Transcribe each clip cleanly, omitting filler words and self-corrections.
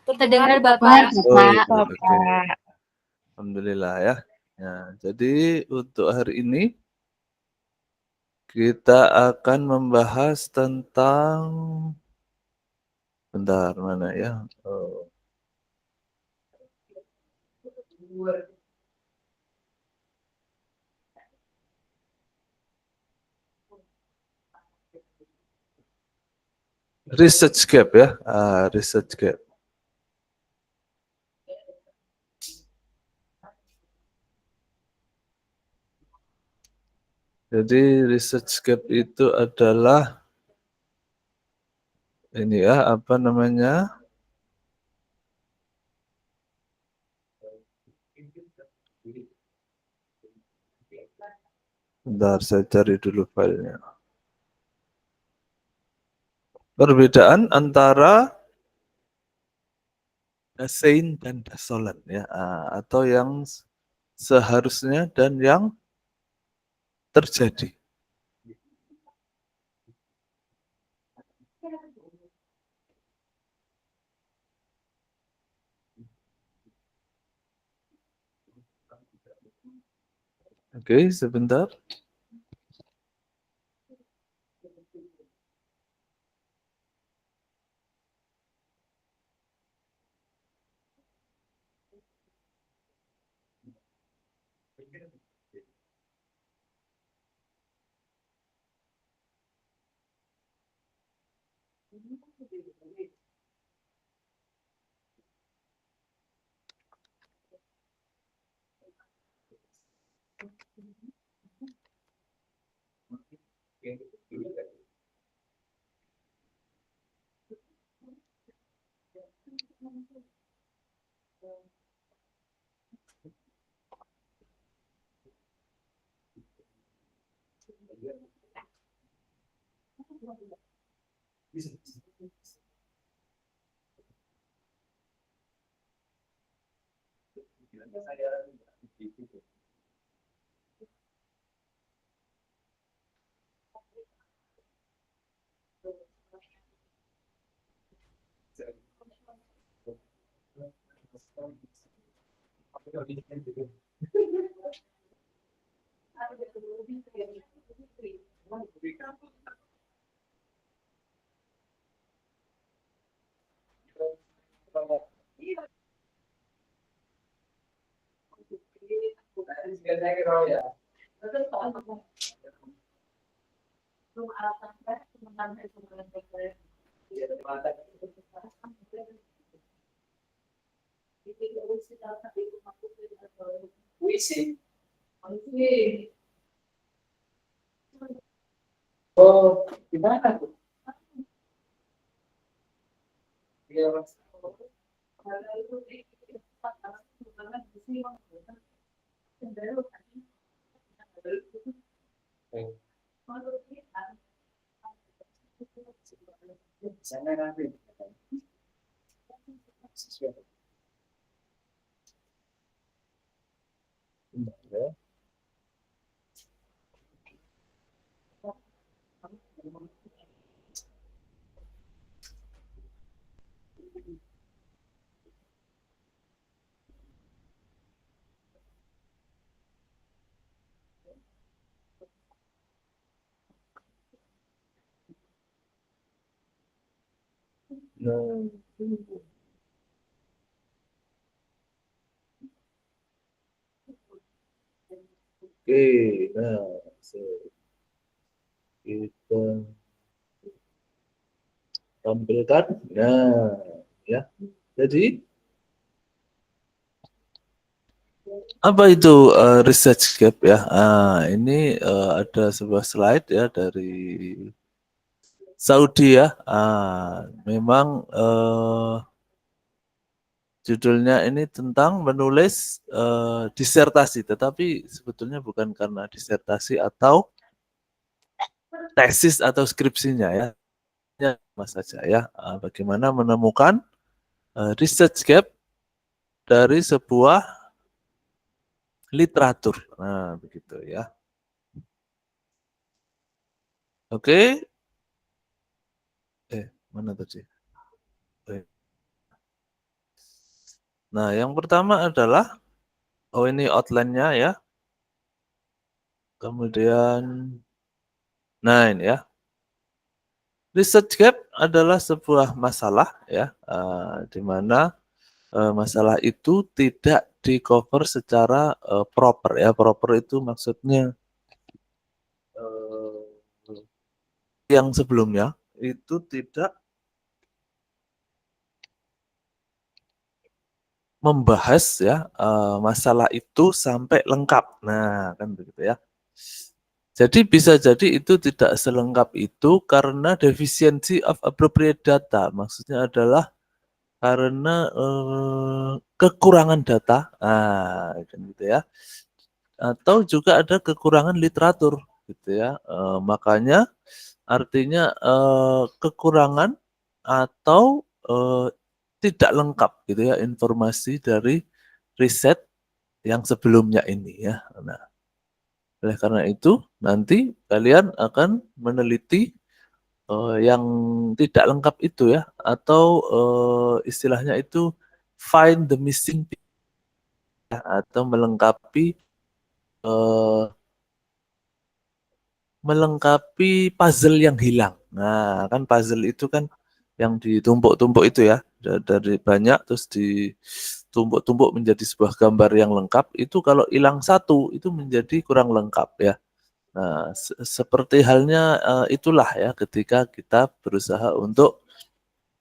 Terdengar Bapak. Oh, iya, oke. Bapak. Alhamdulillah ya. Nah, jadi untuk hari ini kita akan membahas tentang bentar mana ya? Oh. Research gap ya, research gap. Jadi research gap itu adalah ini ya, apa namanya? Bentar, saya cari dulu filenya. Perbedaan antara dasein dan dasolen ya, atau yang seharusnya dan yang terjadi. Oke, sebentar. Oh, gimana tuh? Sana nanti. Ya. Nah, oke, nah, kita tampilkan. Nah, ya. Jadi apa itu research gap ya? Ini ada sebuah slide ya dari Saudi ya. Memang judulnya ini tentang menulis disertasi, tetapi sebetulnya bukan karena disertasi atau tesis atau skripsinya ya. Mas saja ya. Bagaimana menemukan research gap dari sebuah literatur. Nah, begitu ya. Oke. Mana tadi? Nah, yang pertama adalah, oh ini outline-nya ya. Kemudian, nah ini ya. Research gap adalah sebuah masalah ya, di mana masalah itu tidak di-cover secara proper ya. Proper itu maksudnya yang sebelumnya itu tidak membahas ya masalah itu sampai lengkap. Nah, kan begitu ya. Jadi bisa jadi itu tidak selengkap itu karena deficiency of appropriate data. Maksudnya adalah karena kekurangan data. Nah, kan gitu ya. Atau juga ada kekurangan literatur gitu ya. Makanya artinya kekurangan atau tidak lengkap gitu ya informasi dari riset yang sebelumnya ini ya. Nah, oleh karena itu nanti kalian akan meneliti yang tidak lengkap itu ya, atau istilahnya itu find the missing piece ya, atau melengkapi puzzle yang hilang. Nah, kan puzzle itu kan yang ditumpuk-tumpuk itu ya, dari banyak terus ditumpuk-tumpuk menjadi sebuah gambar yang lengkap. Itu kalau hilang satu itu menjadi kurang lengkap ya. Nah, seperti halnya itulah ya ketika kita berusaha untuk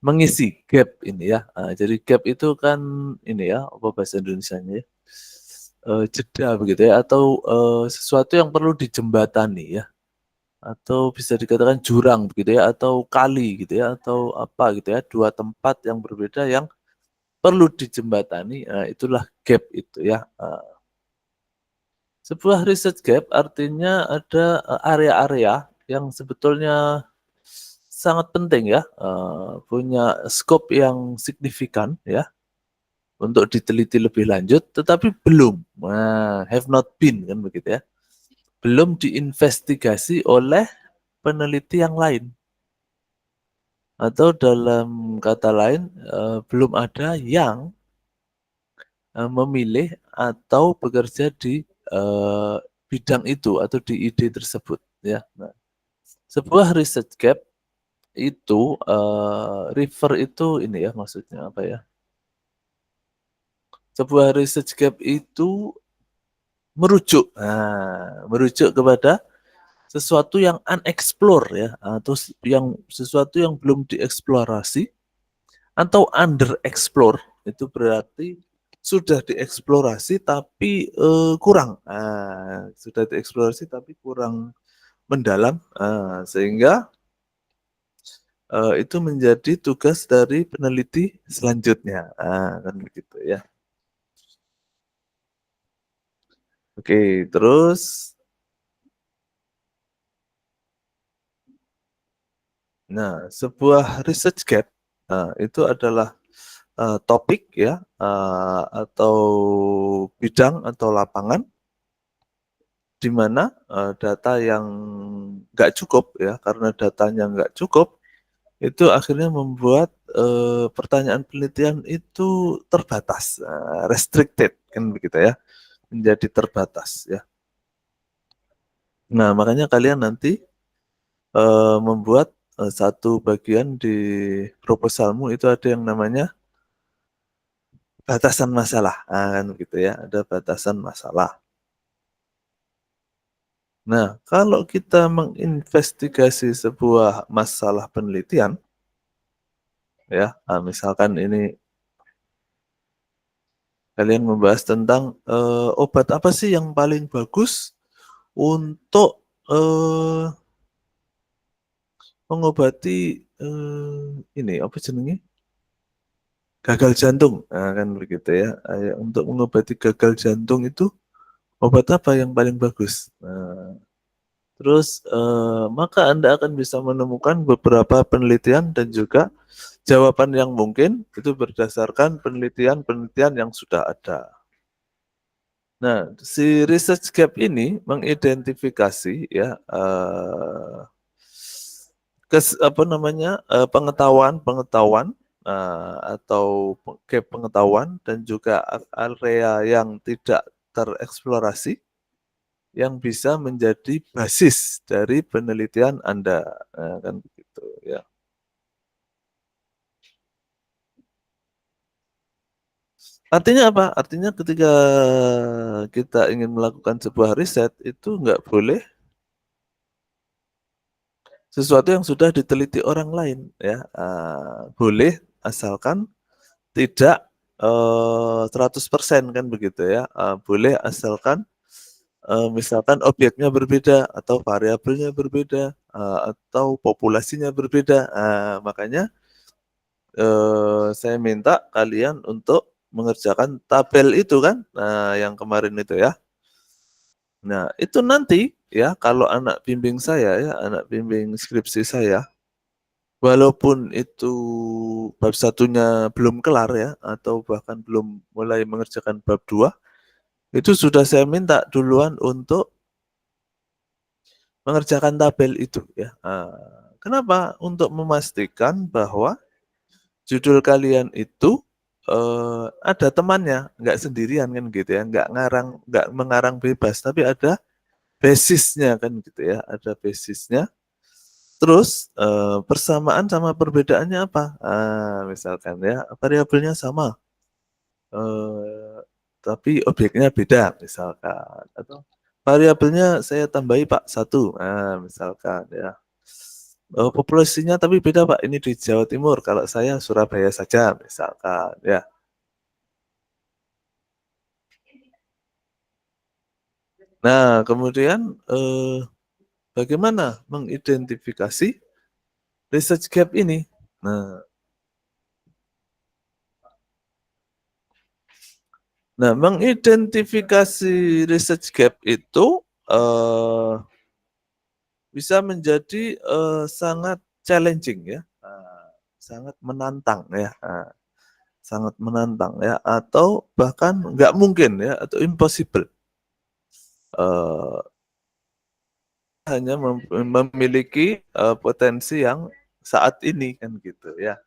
mengisi gap ini ya. Jadi gap itu kan ini ya, apa bahasa Indonesianya ya? Jeda begitu ya, atau sesuatu yang perlu dijembatani ya, atau bisa dikatakan jurang begitu ya, atau kali gitu ya, atau apa gitu ya, dua tempat yang berbeda yang perlu dijembatani. Itulah gap itu ya. Sebuah research gap artinya ada area-area yang sebetulnya sangat penting ya, punya scope yang signifikan ya untuk diteliti lebih lanjut, tetapi belum, have not been kan begitu ya, belum diinvestigasi oleh peneliti yang lain, atau dalam kata lain belum ada yang memilih atau bekerja di bidang itu atau di ide tersebut ya. Nah, sebuah research gap itu refer itu ini ya, maksudnya apa ya? Sebuah research gap itu merujuk kepada sesuatu yang unexplore ya, atau yang sesuatu yang belum dieksplorasi, atau underexplore itu berarti sudah dieksplorasi tapi kurang. Sudah dieksplorasi tapi kurang mendalam, sehingga itu menjadi tugas dari peneliti selanjutnya. Kan begitu ya. Oke, terus sebuah research gap itu adalah topik ya, atau bidang atau lapangan di mana data yang nggak cukup ya, karena datanya nggak cukup, itu akhirnya membuat pertanyaan penelitian itu terbatas, restricted kan begitu ya, menjadi terbatas ya. Nah, makanya kalian nanti membuat satu bagian di proposalmu itu ada yang namanya batasan masalah, kan gitu ya, ada batasan masalah. Nah, kalau kita menginvestigasi sebuah masalah penelitian, ya, misalkan ini kalian membahas tentang obat apa sih yang paling bagus untuk mengobati ini apa jenenge? Gagal jantung. Nah, kan begitu ya. Untuk mengobati gagal jantung itu obat apa yang paling bagus? Nah, terus maka Anda akan bisa menemukan beberapa penelitian dan juga jawaban yang mungkin itu berdasarkan penelitian-penelitian yang sudah ada. Nah, si research gap ini mengidentifikasi ya apa namanya pengetahuan-pengetahuan atau gap pengetahuan dan juga area yang tidak tereksplorasi yang bisa menjadi basis dari penelitian Anda, kan begitu ya. Artinya apa? Artinya ketika kita ingin melakukan sebuah riset itu nggak boleh sesuatu yang sudah diteliti orang lain ya, boleh asalkan tidak 100% kan begitu ya, boleh asalkan misalkan obyeknya berbeda atau variabelnya berbeda, atau populasinya berbeda. Makanya saya minta kalian untuk mengerjakan tabel itu kan, yang kemarin itu ya. Nah, itu nanti ya kalau anak bimbing saya ya, anak bimbing skripsi saya, walaupun itu bab satunya belum kelar ya, atau bahkan belum mulai mengerjakan bab 2, itu sudah saya minta duluan untuk mengerjakan tabel itu ya. Kenapa? Untuk memastikan bahwa judul kalian itu ada temannya, nggak sendirian kan gitu ya, nggak mengarang bebas, tapi ada basisnya kan gitu ya, ada basisnya. Terus persamaan sama perbedaannya apa? Misalkan ya variabelnya sama, tapi objeknya beda misalkan, atau variabelnya saya tambahi Pak satu, misalkan ya. Populasinya tapi beda Pak, ini di Jawa Timur, kalau saya Surabaya saja misalkan ya. Nah kemudian bagaimana mengidentifikasi research gap ini? Nah, mengidentifikasi research gap itu bisa menjadi sangat challenging ya, sangat menantang ya, sangat menantang ya, atau bahkan nggak mungkin ya, atau impossible. Hanya memiliki potensi yang saat ini kan gitu ya.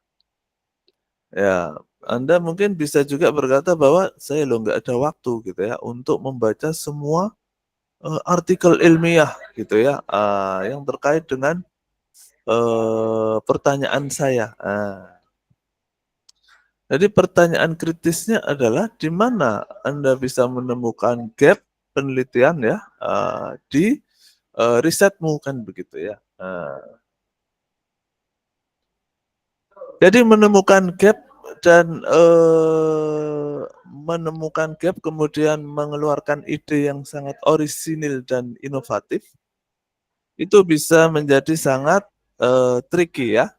Ya, Anda mungkin bisa juga berkata bahwa saya loh nggak ada waktu gitu ya untuk membaca semua artikel ilmiah gitu ya, yang terkait dengan pertanyaan saya. Jadi pertanyaan kritisnya adalah di mana Anda bisa menemukan gap penelitian ya, di risetmu kan begitu ya. Jadi menemukan gap dan menemukan gap kemudian mengeluarkan ide yang sangat orisinil dan inovatif itu bisa menjadi sangat tricky ya.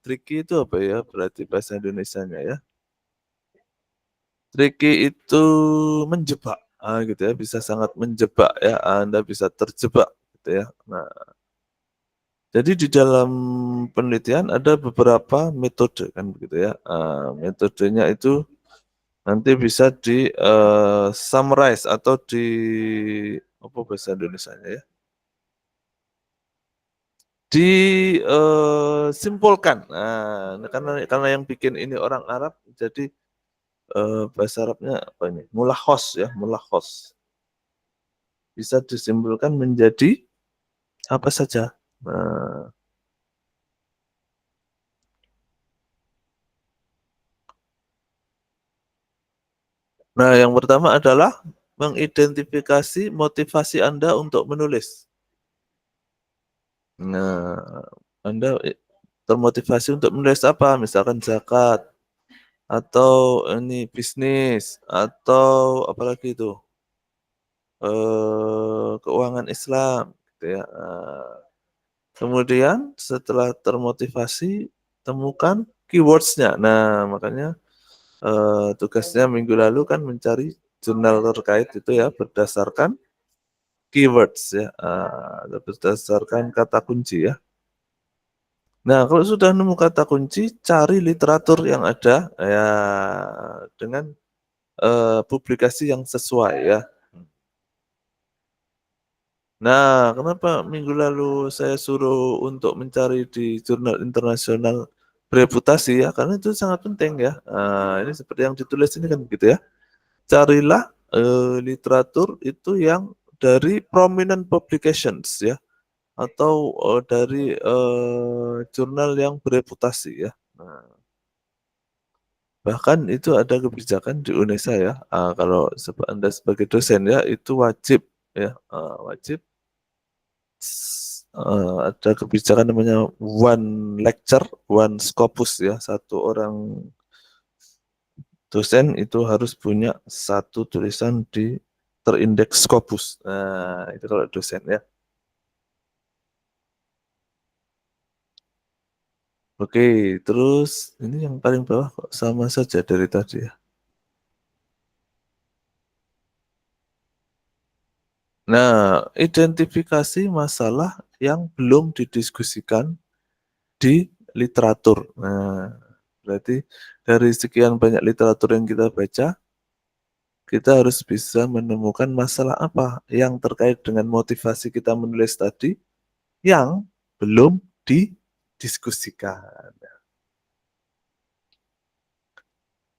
Tricky itu apa ya berarti bahasa Indonesianya ya? Tricky itu menjebak, gitu ya, bisa sangat menjebak ya, Anda bisa terjebak gitu ya. Nah, jadi di dalam penelitian ada beberapa metode kan begitu ya, metodenya itu nanti bisa di summarize atau di apa bahasa Indonesianya ya? Simpulkan. Nah, karena yang bikin ini orang Arab, jadi bahasa Arabnya apa ini? Mulakhos ya, mulakhos. Bisa disimpulkan menjadi apa saja. Nah, yang pertama adalah mengidentifikasi motivasi Anda untuk menulis. Nah, Anda termotivasi untuk menulis apa? Misalkan zakat, atau ini bisnis, atau apalagi itu keuangan Islam, gitu ya. Kemudian setelah termotivasi, temukan keywords-nya. Nah, makanya tugasnya minggu lalu kan mencari jurnal terkait itu ya berdasarkan keywords ya, berdasarkan kata kunci ya. Nah, kalau sudah nemu kata kunci, cari literatur yang ada ya dengan publikasi yang sesuai ya. Nah, kenapa minggu lalu saya suruh untuk mencari di jurnal internasional bereputasi ya, karena itu sangat penting ya. Ini seperti yang ditulis ini kan gitu ya. Carilah literatur itu yang dari prominent publications ya, atau dari jurnal yang bereputasi ya. Nah, bahkan itu ada kebijakan di Indonesia ya. Kalau Anda sebagai dosen ya, itu wajib ya, wajib ada kebijakan namanya one lecture, one scopus ya. Satu orang dosen itu harus punya satu tulisan di terindeks Scopus. Nah, itu kalau dosen ya. Oke, terus ini yang paling bawah kok sama saja dari tadi ya. Nah, identifikasi masalah yang belum didiskusikan di literatur. Nah, berarti dari sekian banyak literatur yang kita baca, kita harus bisa menemukan masalah apa yang terkait dengan motivasi kita menulis tadi yang belum didiskusikan.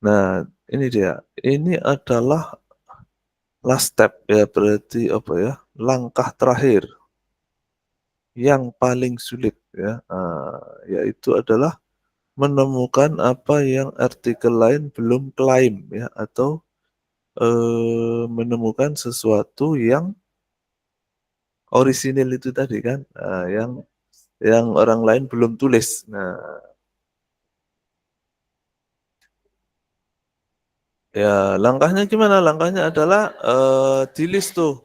Nah, ini dia. Ini adalah last step ya, berarti apa ya? Langkah terakhir yang paling sulit ya, yaitu adalah menemukan apa yang artikel lain belum klaim ya, atau menemukan sesuatu yang orisinil itu tadi kan, yang orang lain belum tulis. Nah, ya langkahnya gimana? Langkahnya adalah di list tuh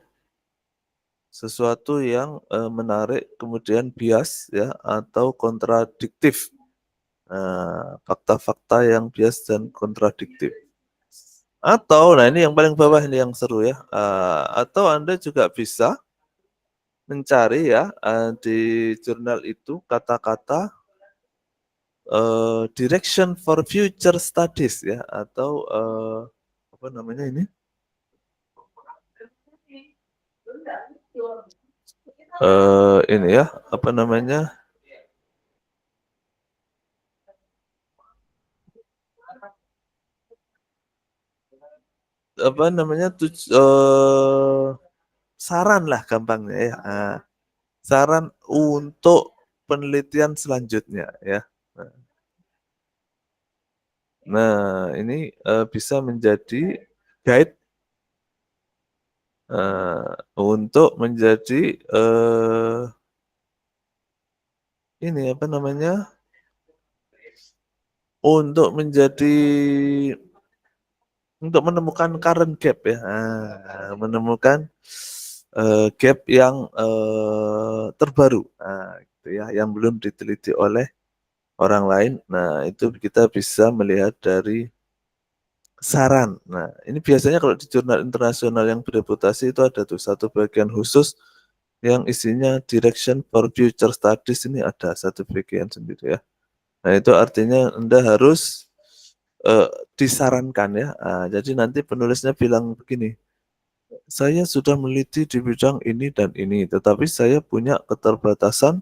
sesuatu yang menarik, kemudian bias ya, atau kontradiktif. Nah, fakta-fakta yang bias dan kontradiktif. Atau, nah ini yang paling bawah ini yang seru ya. Atau Anda juga bisa mencari ya di jurnal itu kata-kata direction for future studies ya, atau apa namanya ini? Ini ya, apa namanya? Apa namanya? Saran lah gampangnya ya. Saran untuk penelitian selanjutnya ya. Nah, ini bisa menjadi guide untuk menjadi ini apa namanya? Untuk menjadi untuk menemukan current gap ya. Menemukan gap yang terbaru. Nah, gitu ya, yang belum diteliti oleh orang lain. Nah, itu kita bisa melihat dari saran. Nah, ini biasanya kalau di jurnal internasional yang bereputasi itu ada tuh satu bagian khusus yang isinya direction for future studies, ini ada satu bagian sendiri ya. Nah, itu artinya Anda harus eh, disarankan ya. Jadi nanti penulisnya bilang begini, saya sudah meneliti di bidang ini dan ini, tetapi saya punya keterbatasan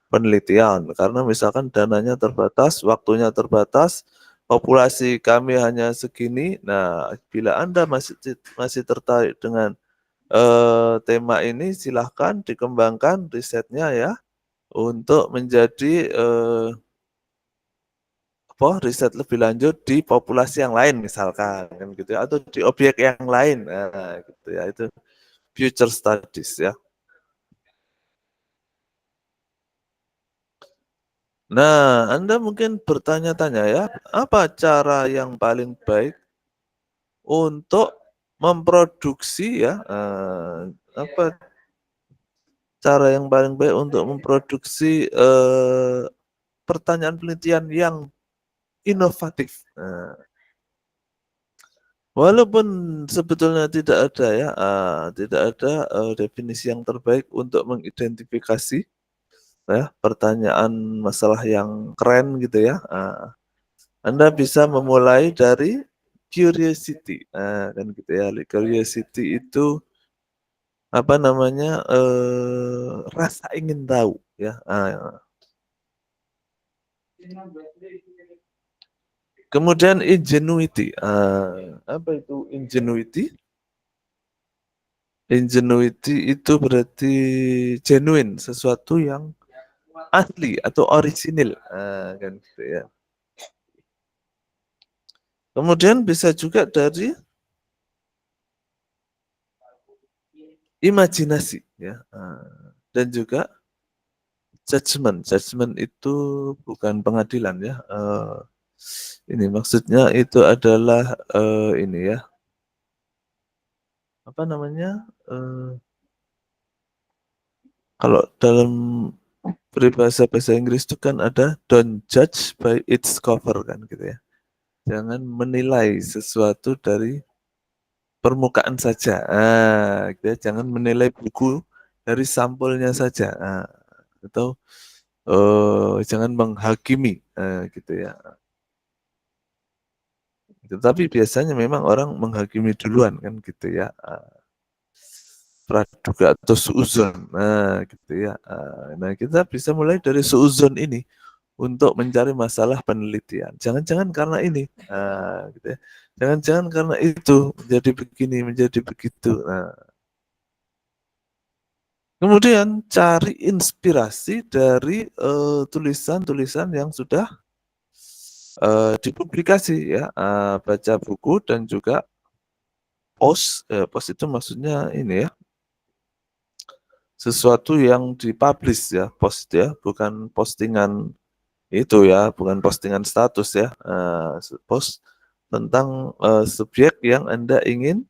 penelitian karena misalkan dananya terbatas, waktunya terbatas, populasi kami hanya segini. Nah, bila Anda masih tertarik dengan tema ini, silahkan dikembangkan risetnya ya untuk menjadi apa riset lebih lanjut di populasi yang lain misalkan kan gitu ya, atau di objek yang lain. Nah, gitu ya, itu future studies ya. Nah, Anda mungkin bertanya-tanya ya, apa cara yang paling baik untuk memproduksi ya, apa cara yang paling baik untuk memproduksi pertanyaan penelitian yang inovatif. Walaupun sebetulnya tidak ada ya, tidak ada definisi yang terbaik untuk mengidentifikasi ya pertanyaan masalah yang keren gitu ya. Anda bisa memulai dari curiosity, kan gitu ya. Curiosity itu apa namanya, rasa ingin tahu ya. Kemudian ingenuity. Apa itu ingenuity? Ingenuity itu berarti genuine, sesuatu yang asli atau orisinil, kan gitu ya. Kemudian bisa juga dari imajinasi, ya, dan juga judgment. Judgment itu bukan pengadilan ya. Ini maksudnya itu adalah ini ya, apa namanya? Kalau dalam peribahasa bahasa Inggris itu kan ada don't judge by its cover kan gitu ya. Jangan menilai sesuatu dari permukaan saja. Gitu ya. Jangan menilai buku dari sampulnya saja. Atau jangan menghakimi gitu ya. Tetapi biasanya memang orang menghakimi duluan kan gitu ya. Praduga atau suuzon. Nah, gitu ya. Nah, kita bisa mulai dari suuzon ini untuk mencari masalah penelitian. Jangan-jangan karena ini, gitu ya. Jangan-jangan karena itu menjadi begini, menjadi begitu. Nah, kemudian cari inspirasi dari tulisan-tulisan yang sudah dipublikasi ya, baca buku dan juga post. Post itu maksudnya ini ya, sesuatu yang dipublish ya, post ya, bukan postingan itu ya, bukan postingan status ya, post tentang subjek yang Anda ingin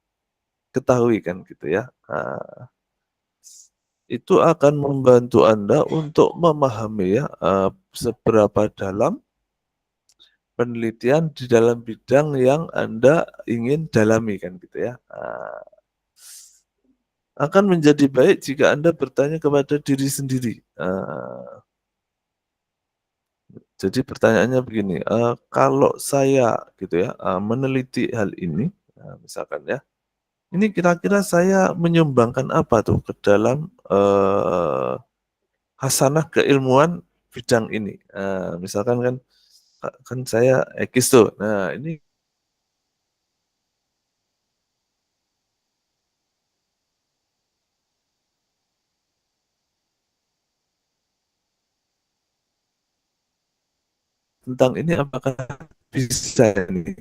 ketahui kan gitu ya. Itu akan membantu Anda untuk memahami ya seberapa dalam penelitian di dalam bidang yang Anda ingin dalami kan gitu ya. Akan menjadi baik jika Anda bertanya kepada diri sendiri. Jadi pertanyaannya begini, kalau saya gitu ya, meneliti hal ini, misalkan ya, ini kira-kira saya menyumbangkan apa tuh ke dalam hasanah keilmuan bidang ini. Misalkan kan, kan saya ekis tuh. Nah ini tentang ini apakah bisa ini?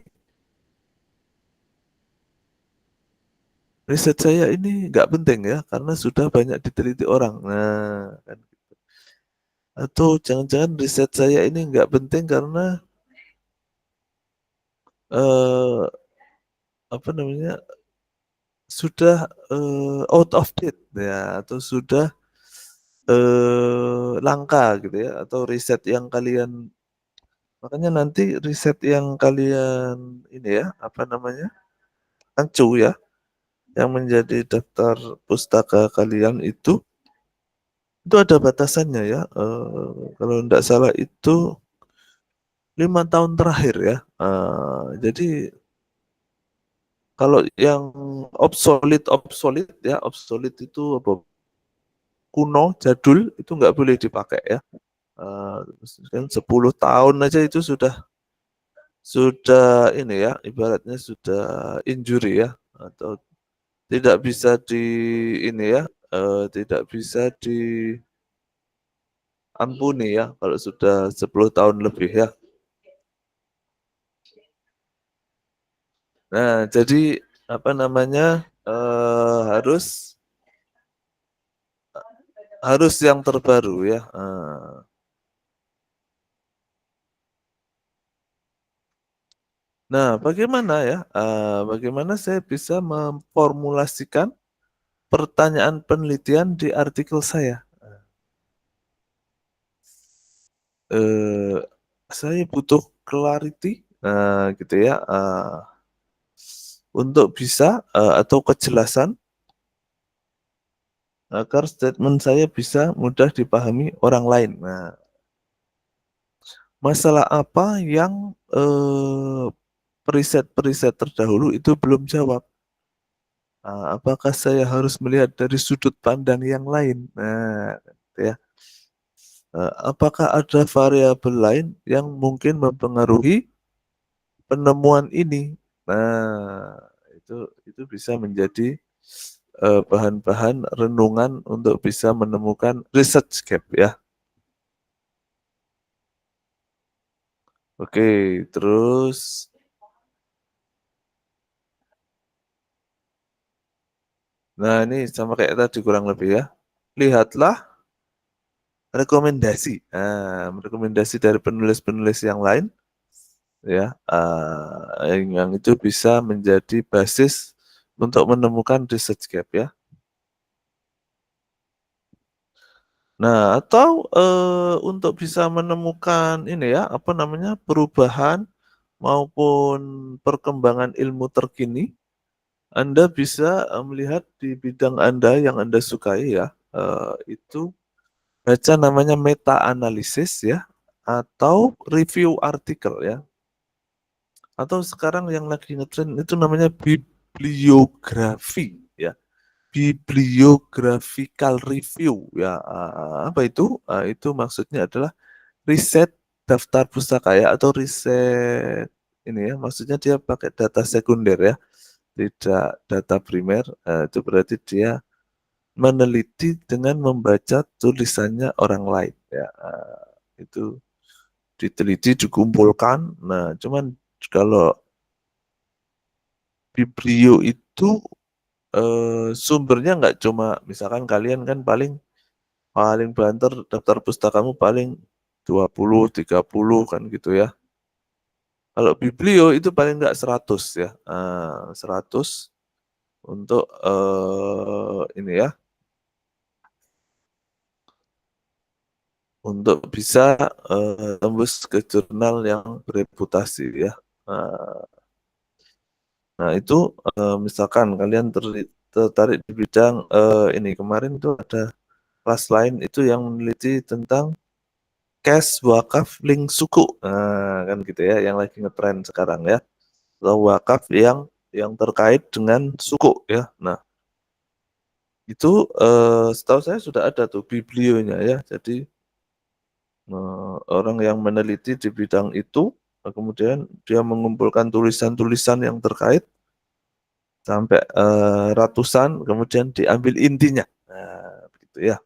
Riset saya ini nggak penting ya, karena sudah banyak diteliti orang. Nah, kan. Atau jangan-jangan riset saya ini nggak penting karena eh, apa namanya, sudah out of date ya, atau sudah langka gitu ya, atau riset yang kalian, makanya nanti riset yang kalian ini ya, apa namanya, acu ya, yang menjadi daftar pustaka kalian itu ada batasannya ya, kalau tidak salah itu 5 tahun terakhir ya. Jadi kalau yang obsolete ya, obsolete itu apa, kuno, jadul, itu nggak boleh dipakai ya. Kan 10 tahun aja itu sudah ini ya, ibaratnya sudah injury ya, atau tidak bisa di ini ya, tidak bisa diampuni ya kalau sudah 10 tahun lebih ya. Nah, jadi apa namanya, harus harus yang terbaru ya. Nah, bagaimana ya, bagaimana saya bisa memformulasikan pertanyaan penelitian di artikel saya? Eh, saya butuh clarity, gitu ya, untuk bisa atau kejelasan agar statement saya bisa mudah dipahami orang lain. Nah, masalah apa yang periset-periset terdahulu itu belum jawab? Apakah saya harus melihat dari sudut pandang yang lain? Nah, gitu ya. Apakah ada variabel lain yang mungkin mempengaruhi penemuan ini. Nah, itu bisa menjadi bahan-bahan renungan untuk bisa menemukan research gap ya. Oke, terus nah ini sama kayak tadi kurang lebih ya. Lihatlah rekomendasi. Nah, rekomendasi dari penulis-penulis yang lain ya, yang itu bisa menjadi basis untuk menemukan research gap ya. Nah, atau untuk bisa menemukan ini ya, apa namanya, perubahan maupun perkembangan ilmu terkini, Anda bisa melihat di bidang Anda yang Anda sukai ya, itu baca namanya meta analisis ya, atau review artikel ya, atau sekarang yang lagi ngetren itu namanya bibliografi ya, bibliographical review ya. Apa itu? Itu maksudnya adalah riset daftar pustaka ya, atau riset ini ya, maksudnya dia pakai data sekunder ya, tidak data primer. Itu berarti dia meneliti dengan membaca tulisannya orang lain ya. Itu diteliti, dikumpulkan. Nah, cuman kalau biblio itu sumbernya nggak cuma misalkan kalian kan paling paling banter daftar pustakamu paling 20, 30 kan gitu ya. Kalau biblio itu paling nggak 100 ya. 100 untuk ini ya, untuk bisa tembus ke jurnal yang bereputasi ya. Nah, nah itu misalkan kalian tertarik di bidang ini, kemarin itu ada kelas lain itu yang meneliti tentang cash wakaf link suku. Nah, kan gitu ya, yang lagi ngetren sekarang ya. Atau wakaf yang terkait dengan suku ya. Nah, itu setahu saya sudah ada tuh biblionya ya. Jadi orang yang meneliti di bidang itu, kemudian dia mengumpulkan tulisan-tulisan yang terkait sampai ratusan, kemudian diambil intinya. Nah, begitu ya.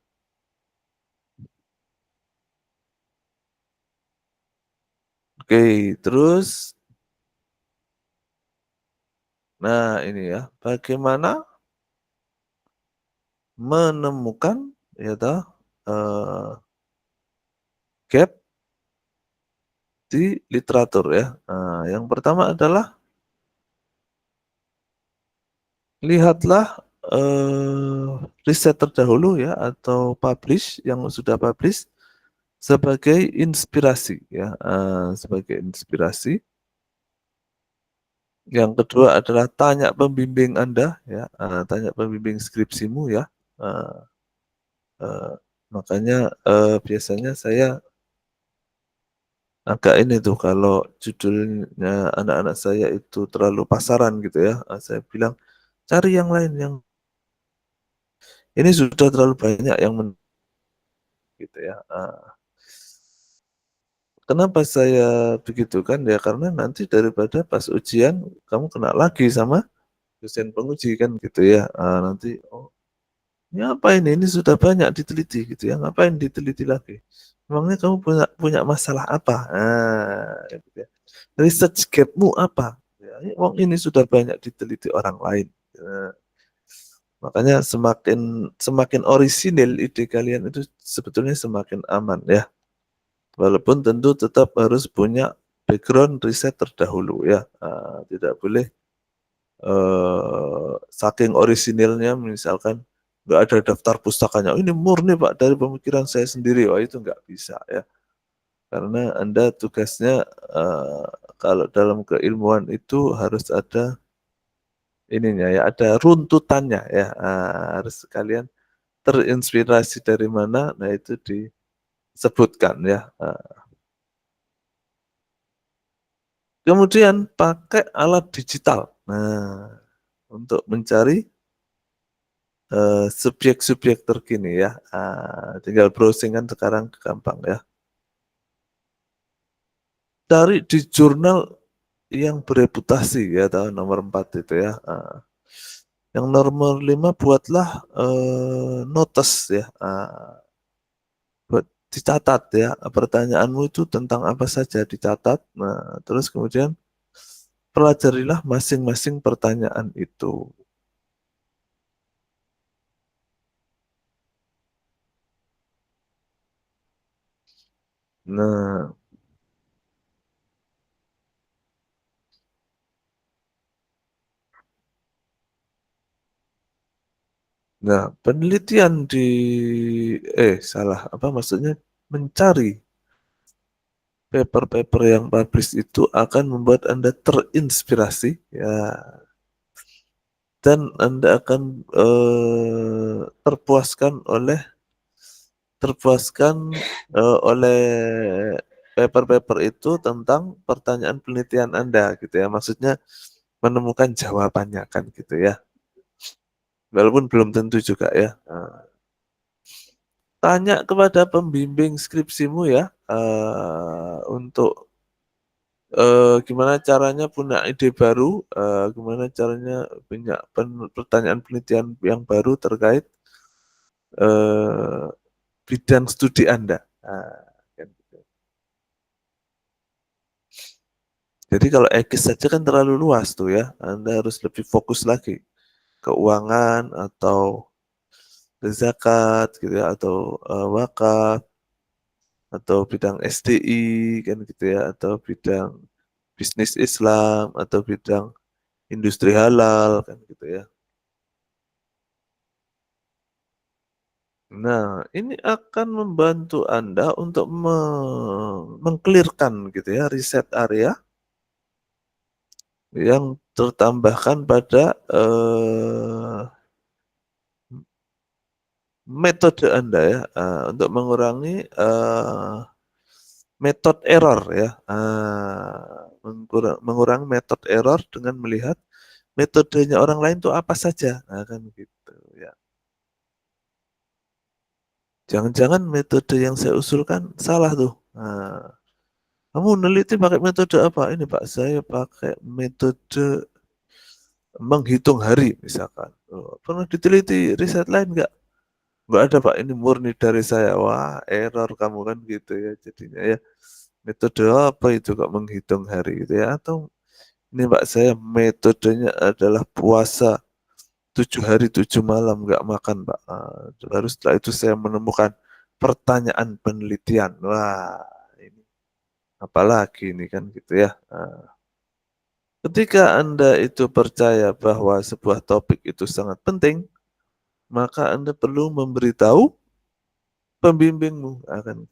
Oke, terus, nah ini ya, bagaimana menemukan ya toh, gap di literatur ya. Nah, yang pertama adalah lihatlah riset terdahulu ya, atau publish yang sudah publish sebagai inspirasi ya, sebagai inspirasi. Yang kedua adalah tanya pembimbing Anda ya, tanya pembimbing skripsimu ya. Eee eee, makanya biasanya saya agak ini tuh kalau judulnya anak-anak saya itu terlalu pasaran gitu ya, saya bilang, "Cari yang lain yang ini sudah terlalu banyak yang gitu ya." Kenapa saya begitu kan, ya karena nanti daripada pas ujian kamu kena lagi sama dosen penguji kan gitu ya, nanti, "Oh, ini apa ini sudah banyak diteliti," gitu ya, "ngapain diteliti lagi? Emangnya kamu punya punya masalah apa?" Gitu ya. "Research gap-mu apa?" Ya, "Wong ini sudah banyak diteliti orang lain." Makanya semakin semakin orisinil ide kalian itu sebetulnya semakin aman ya. Walaupun tentu tetap harus punya background riset terdahulu ya, tidak boleh, saking orisinilnya misalkan nggak ada daftar pustakanya, "Ini murni Pak dari pemikiran saya sendiri." Wah itu nggak bisa ya, karena Anda tugasnya, kalau dalam keilmuan itu harus ada ininya ya, ada runtutannya ya, harus kalian terinspirasi dari mana, nah itu disebutkan ya. Kemudian pakai alat digital. Nah, untuk mencari subyek-subyek terkini ya. Tinggal browsing kan sekarang gampang ya. Cari di jurnal yang bereputasi ya, atau nomor 4 itu ya. Yang nomor 5 buatlah notes ya, buat dicatat ya, pertanyaanmu itu tentang apa saja dicatat. Nah, terus kemudian pelajarilah masing-masing pertanyaan itu. Nah, penelitian salah, apa maksudnya, mencari paper-paper yang publish itu akan membuat Anda terinspirasi ya, dan Anda akan terpuaskan oleh paper-paper itu tentang pertanyaan penelitian Anda gitu ya. Maksudnya menemukan jawabannya kan gitu ya. Walaupun belum tentu juga ya. Tanya kepada pembimbing skripsimu ya, untuk gimana caranya punya ide baru, gimana caranya punya pertanyaan penelitian yang baru terkait eh, bidang studi Anda. Kan gitu. Jadi kalau ekis saja kan terlalu luas tuh ya, Anda harus lebih fokus lagi keuangan atau zakat gitu ya, atau wakaf, atau bidang SDI kan gitu ya, atau bidang bisnis Islam, atau bidang industri halal kan gitu ya. Nah, ini akan membantu Anda untuk mengklirkan gitu ya riset area yang tertambahkan pada metode Anda ya, untuk mengurangi method error ya, mengurangi method error dengan melihat metodenya orang lain itu apa saja, nah, kan gitu ya. Jangan-jangan metode yang saya usulkan salah tuh. Nah, kamu neliti pakai metode apa? Ini Pak, saya pakai metode menghitung hari misalkan. Oh, pernah diteliti riset lain nggak? Nggak ada Pak, ini murni dari saya. Wah, error kamu kan gitu ya jadinya ya. Metode apa itu kok menghitung hari gitu ya? Atau ini Pak, saya metodenya adalah puasa 7 hari 7 malam nggak makan Pak. Baru setelah itu saya menemukan pertanyaan penelitian. Wah, ini apalagi ini kan gitu ya. Ketika Anda itu percaya bahwa sebuah topik itu sangat penting, maka Anda perlu memberitahu pembimbingmu akan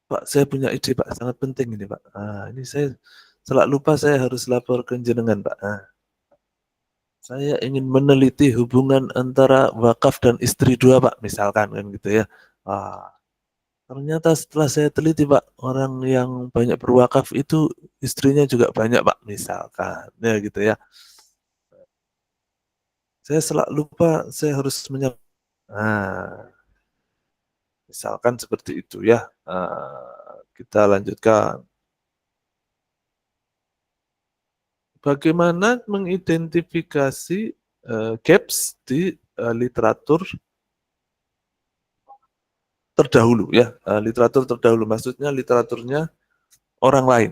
Pak, saya punya ide Pak, sangat penting ini Pak. Ini saya selak lupa saya harus lapor ke jenengan Pak. Saya ingin meneliti hubungan antara wakaf dan istri dua Pak, misalkan kan gitu ya. Ah, ternyata setelah saya teliti Pak, orang yang banyak berwakaf itu istrinya juga banyak Pak, misalkan. Ya gitu ya. Saya selak lupa, saya harus menyampaikan. Nah, misalkan seperti itu ya. Kita lanjutkan. Bagaimana mengidentifikasi gaps di literatur terdahulu ya. Literatur terdahulu maksudnya literaturnya orang lain.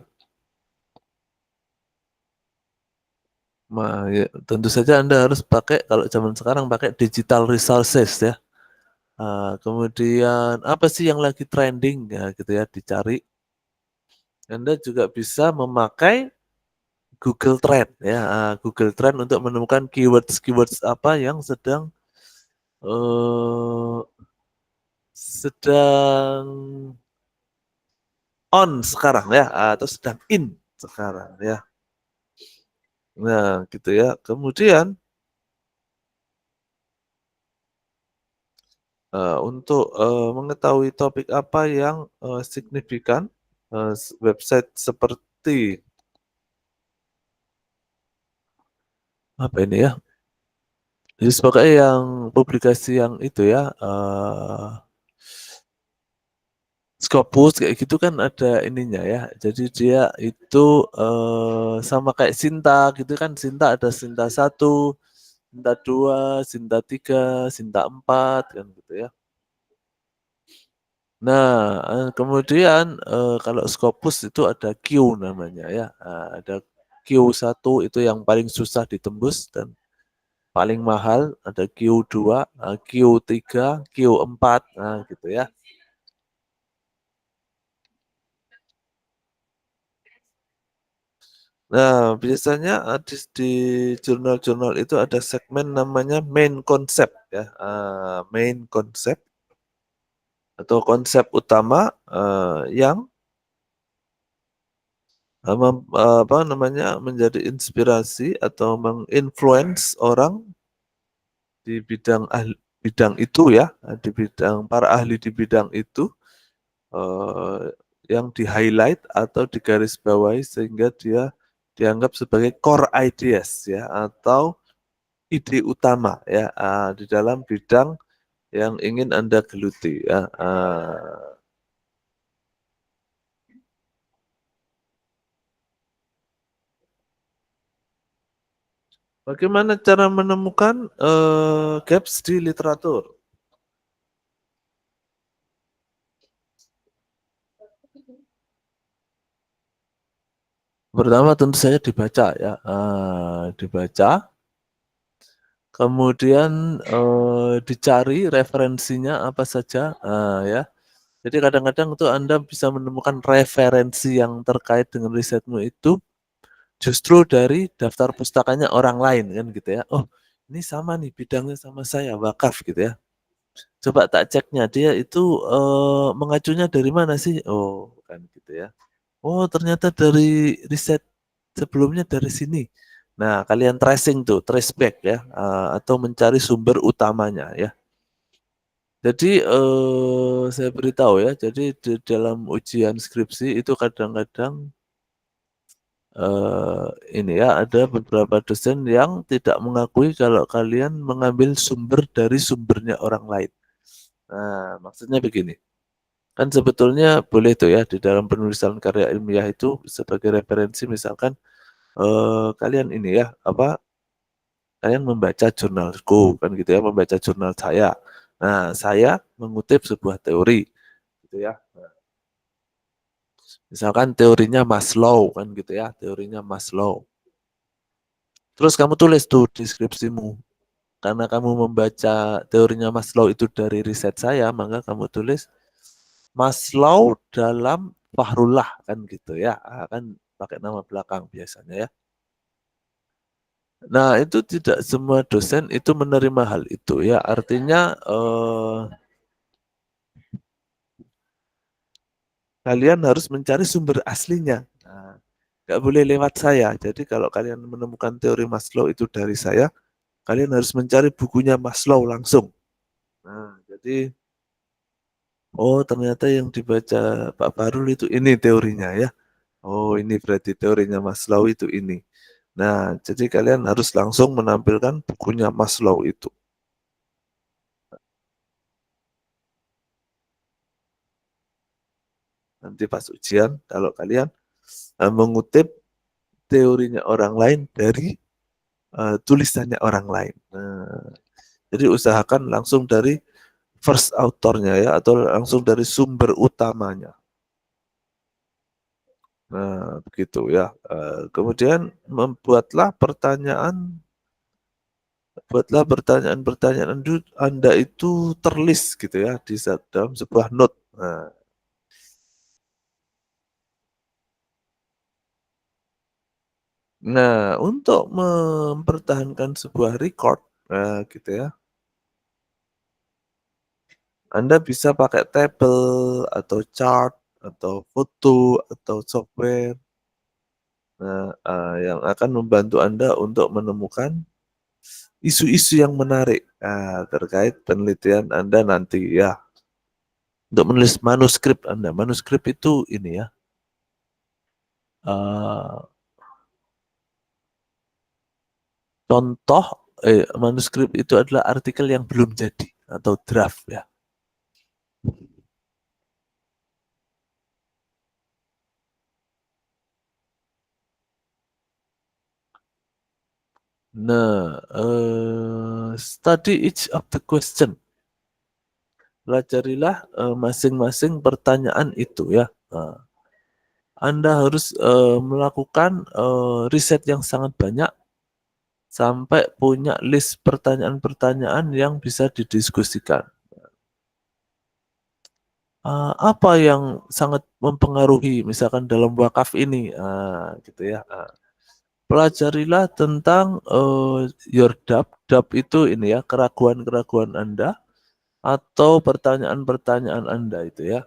Ya, tentu saja Anda harus pakai, kalau zaman sekarang pakai digital resources ya. Kemudian apa sih yang lagi trending ya gitu ya, dicari. Anda juga bisa memakai Google Trend ya, Google Trend untuk menemukan keywords apa yang eh, sedang on sekarang ya, atau sedang in sekarang ya. Nah, gitu ya. Kemudian untuk mengetahui topik apa yang signifikan, website seperti apa ini ya? Jadi sebagai yang publikasi yang itu ya, Scopus kayak gitu kan ada ininya ya. Jadi dia itu sama kayak Sinta gitu kan. Sinta ada Sinta 1, Sinta 2, Sinta 3, Sinta 4 kan gitu ya. Nah, kemudian kalau Scopus itu ada Q namanya ya. Ada Q1 itu yang paling susah ditembus dan paling mahal, ada Q2, Q3, Q4, nah gitu ya. Nah, biasanya di jurnal-jurnal itu ada segmen namanya main concept ya, main concept atau konsep utama yang apa namanya menjadi inspirasi atau menginfluence orang di bidang bidang itu ya, di bidang para ahli di bidang itu eh, yang di-highlight atau digarisbawahi sehingga dia dianggap sebagai core ideas ya atau ide utama ya di dalam bidang yang ingin Anda geluti ya. Bagaimana cara menemukan gaps di literatur? Pertama tentu saja dibaca ya, dibaca, kemudian dicari referensinya apa saja ya. Jadi kadang-kadang itu Anda bisa menemukan referensi yang terkait dengan risetmu itu justru dari daftar pustakanya orang lain kan gitu ya. Oh, ini sama nih bidangnya sama saya, wakaf gitu ya. Coba tak ceknya dia itu mengacunya dari mana sih? Oh, kan gitu ya. Oh, ternyata dari riset sebelumnya dari sini. Nah, kalian tracing tuh, trace back ya, atau mencari sumber utamanya ya. Jadi saya beritahu ya, jadi di dalam ujian skripsi itu kadang-kadang ini ya ada beberapa dosen yang tidak mengakui kalau kalian mengambil sumber dari sumbernya orang lain. Nah, maksudnya begini, kan sebetulnya boleh tuh ya di dalam penulisan karya ilmiah itu sebagai referensi misalkan kalian ini ya apa kalian membaca jurnalku kan gitu ya, membaca jurnal saya. Nah, saya mengutip sebuah teori gitu ya. Misalkan teorinya Maslow kan gitu ya, teorinya Maslow. Terus kamu tulis tuh deskripsimu. Karena kamu membaca teorinya Maslow itu dari riset saya, maka kamu tulis Maslow dalam Fahrullah kan gitu ya. Kan pakai nama belakang biasanya ya. Nah, itu tidak semua dosen itu menerima hal itu ya. Artinya kalian harus mencari sumber aslinya. Nah, nggak boleh lewat saya. Jadi kalau kalian menemukan teori Maslow itu dari saya, kalian harus mencari bukunya Maslow langsung. Nah, jadi oh ternyata yang dibaca Pak Farul itu ini teorinya ya. Oh ini berarti teorinya Maslow itu ini. Nah, jadi kalian harus langsung menampilkan bukunya Maslow itu. Nanti pas ujian, kalau kalian mengutip teorinya orang lain dari tulisannya orang lain. Nah, jadi usahakan langsung dari first authornya ya, atau langsung dari sumber utamanya. Nah, begitu ya. Kemudian buatlah pertanyaan-pertanyaan Anda itu terlist gitu ya di dalam sebuah note. Nah, untuk mempertahankan sebuah record, gitu ya, Anda bisa pakai tabel atau chart atau foto atau software, nah, yang akan membantu Anda untuk menemukan isu-isu yang menarik terkait penelitian Anda nanti ya. Untuk menulis manuskrip Anda, manuskrip itu ini ya, uh, contoh manuskrip itu adalah artikel yang belum jadi atau draft ya. Nah, study each of the question. Pelajarilah masing-masing pertanyaan itu ya. Anda harus melakukan riset yang sangat banyak sampai punya list pertanyaan-pertanyaan yang bisa didiskusikan. Apa yang sangat mempengaruhi misalkan dalam wakaf ini, gitu ya. Pelajarilah tentang your doubt. Doubt itu ini ya, keraguan-keraguan Anda atau pertanyaan-pertanyaan Anda itu ya.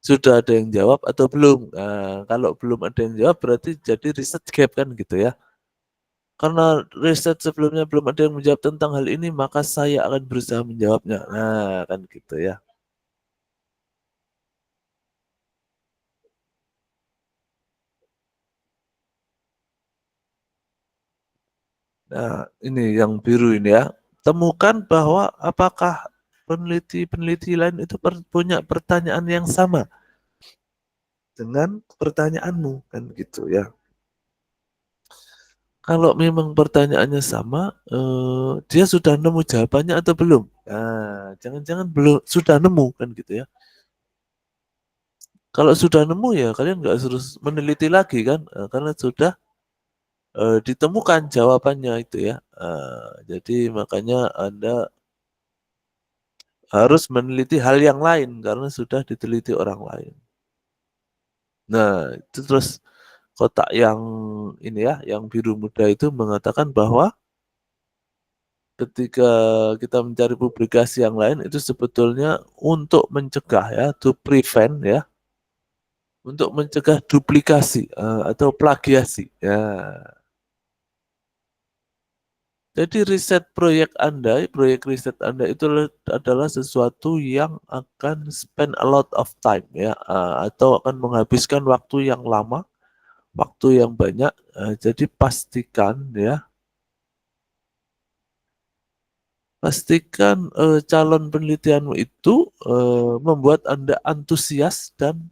Sudah ada yang jawab atau belum? Kalau belum ada yang jawab berarti jadi research gap kan gitu ya. Karena riset sebelumnya belum ada yang menjawab tentang hal ini, maka saya akan berusaha menjawabnya. Nah, kan gitu ya. Nah, ini yang biru ini ya. Temukan bahwa apakah peneliti-peneliti lain itu punya pertanyaan yang sama dengan pertanyaanmu, kan gitu ya. Kalau memang pertanyaannya sama, dia sudah nemu jawabannya atau belum? Nah, jangan-jangan belum sudah nemu kan gitu ya. Kalau sudah nemu ya kalian nggak harus meneliti lagi kan, karena sudah ditemukan jawabannya itu ya. Jadi makanya Anda harus meneliti hal yang lain karena sudah diteliti orang lain. Nah, itu terus kotak yang ini ya, yang biru muda itu mengatakan bahwa ketika kita mencari publikasi yang lain itu sebetulnya untuk mencegah ya, to prevent ya, untuk mencegah duplikasi atau plagiasi. Ya. Jadi proyek riset Anda itu adalah sesuatu yang akan spend a lot of time ya, atau akan menghabiskan waktu yang lama, waktu yang banyak. Jadi pastikan calon penelitianmu itu membuat Anda antusias dan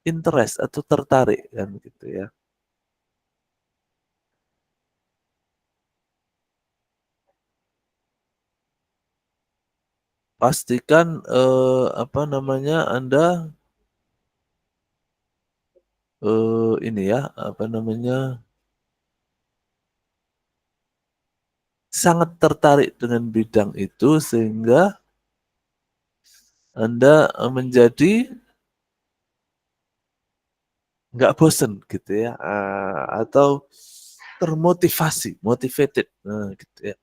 interest atau tertarik kan gitu ya. Pastikan apa namanya Anda ini ya apa namanya sangat tertarik dengan bidang itu sehingga Anda menjadi nggak bosen gitu ya, atau termotivasi, motivated, gitu ya.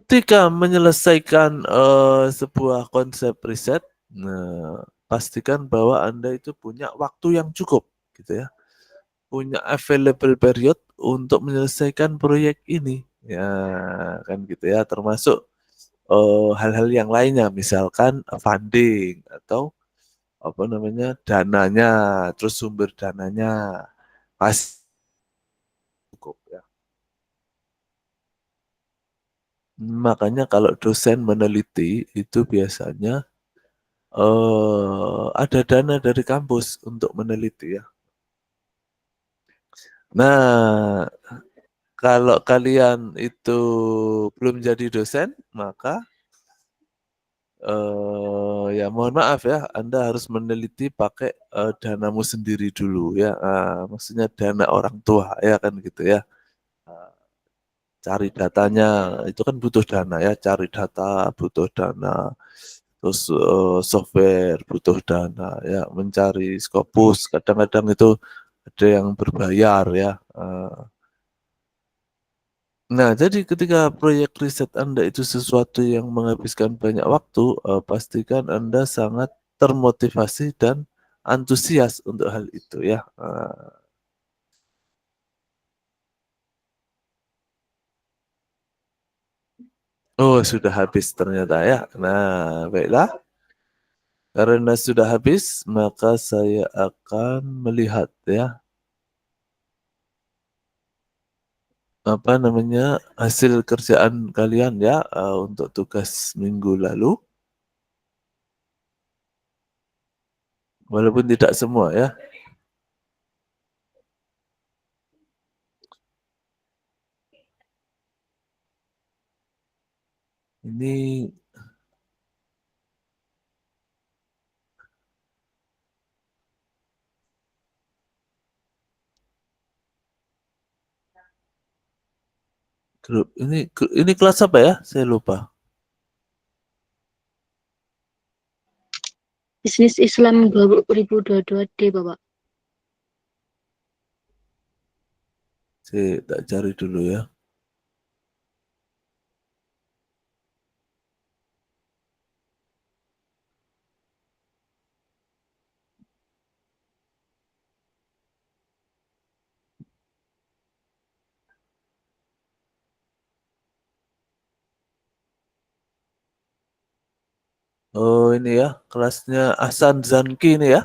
Ketika menyelesaikan sebuah konsep riset, pastikan bahwa Anda itu punya waktu yang cukup, gitu ya, punya available period untuk menyelesaikan proyek ini, ya kan gitu ya, termasuk hal-hal yang lainnya, misalkan funding atau apa namanya dananya, terus sumber dananya pasti cukup ya. Makanya kalau dosen meneliti itu biasanya ada dana dari kampus untuk meneliti ya. Nah, kalau kalian itu belum jadi dosen, maka ya mohon maaf ya, Anda harus meneliti pakai danamu sendiri dulu ya. Maksudnya dana orang tua ya kan gitu ya. Cari datanya itu kan butuh dana ya, cari data butuh dana, terus software butuh dana ya, mencari Scopus kadang-kadang itu ada yang berbayar ya. Nah, jadi ketika proyek riset Anda itu sesuatu yang menghabiskan banyak waktu, pastikan Anda sangat termotivasi dan antusias untuk hal itu ya. Oh, sudah habis ternyata ya. Nah, baiklah. Karena sudah habis, maka saya akan melihat ya, apa namanya, hasil kerjaan kalian ya, untuk tugas minggu lalu. walaupun tidak semua ya. Ini grup ini kelas apa ya? Saya lupa. Bisnis Islam 2022 D, Bapak. Saya tak cari dulu ya. Oh ini ya, kelasnya Ahsan Zanki ini ya.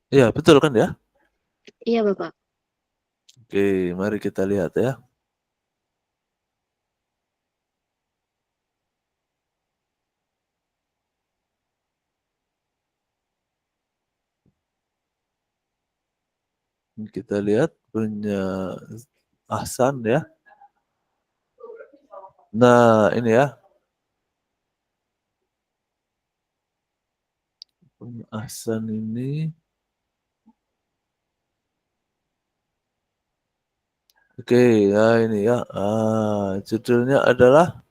Iya betul kan ya? Iya, Bapak. Oke, mari kita lihat ya. Kita lihat punya Ahsan ya. Nah ini ya, punya Ahsan ini. Oke, ya ini ya. Judulnya adalah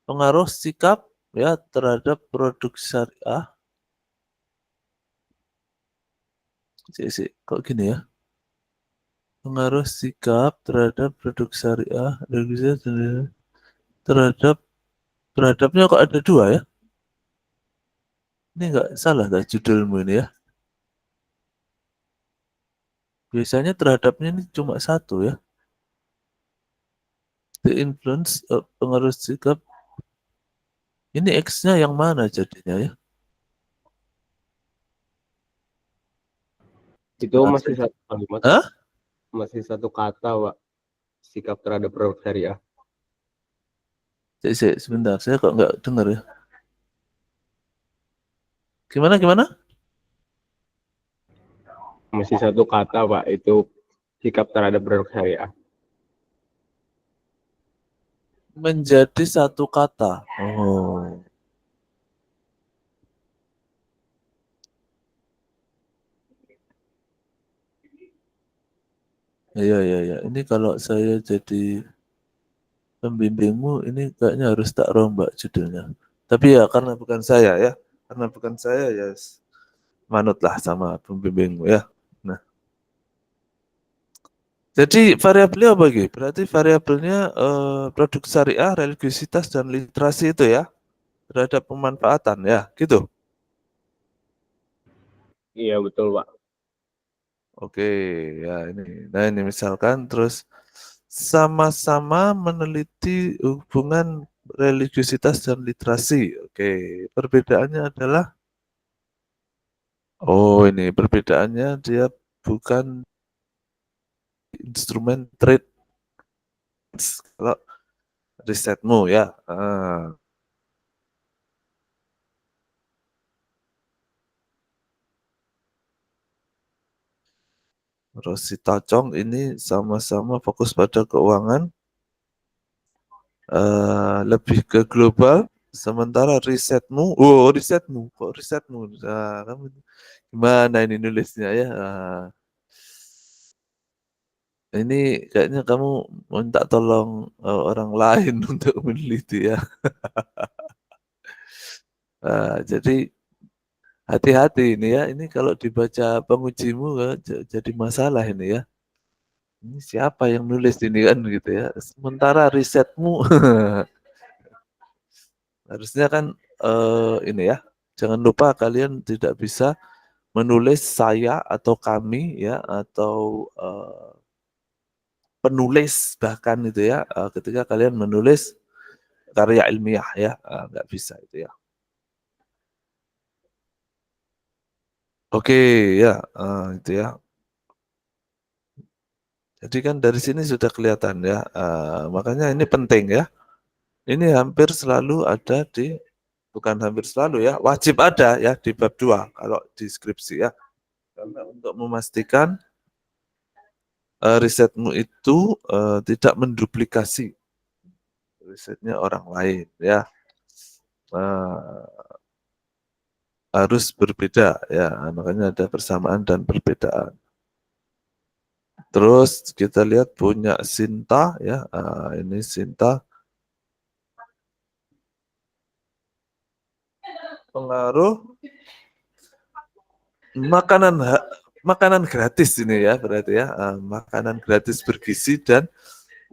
pengaruh sikap ya terhadap produk syariah. Kok gini ya? Pengaruh sikap terhadap produk syariah, terhadap terhadapnya kok ada dua ya? Ini nggak salah dah judulmu ini ya. Biasanya terhadapnya ini cuma satu ya. The influence pengaruh sikap. Ini X-nya yang mana jadinya ya? Itu masih satu kalimat, Hah? Pak. Masih satu kata, Pak. Sikap terhadap produk syariah. Sebentar, saya kok nggak dengar ya. Gimana? Masih satu kata, Pak. Itu sikap terhadap produk syariah. Menjadi satu kata. Oh. Iya. Ini kalau saya jadi pembimbingmu, ini kayaknya harus tak rombak judulnya. Tapi ya karena bukan saya ya. Karena bukan saya ya manutlah sama pembimbingmu ya. Nah, jadi variabelnya apa gitu? Berarti variabelnya produk syariah, religiositas dan literasi itu ya terhadap pemanfaatan ya, gitu. Iya, betul, Pak. Oke, ya ini. Nah ini misalkan terus sama-sama meneliti hubungan religiositas dan literasi. Oke, perbedaannya adalah, oh ini perbedaannya dia bukan instrumen trade kalau risetmu ya. Rosita Chong ini sama-sama fokus pada keuangan, lebih ke global, sementara kok risetmu, kamu gimana ini nulisnya ya? Ini kayaknya kamu minta tolong orang lain untuk meneliti ya. Jadi hati-hati ini ya. Ini kalau dibaca pengujimu jadi masalah ini ya. Ini siapa yang nulis ini kan gitu ya. Sementara risetmu harusnya kan ini ya. Jangan lupa kalian tidak bisa menulis saya atau kami ya atau penulis bahkan itu ya ketika kalian menulis karya ilmiah ya nggak bisa itu ya. Oke ya itu ya. Jadi kan dari sini sudah kelihatan ya makanya ini penting ya. Ini hampir selalu ada di bukan hampir selalu ya, wajib ada ya di bab 2 kalau di skripsi ya. Karena untuk memastikan risetmu itu tidak menduplikasi risetnya orang lain ya. Harus berbeda ya, makanya ada persamaan dan perbedaan. Terus kita lihat punya Sinta ya, ini Sinta. Pengaruh makanan gratis ini ya, berarti ya, makanan gratis bergizi dan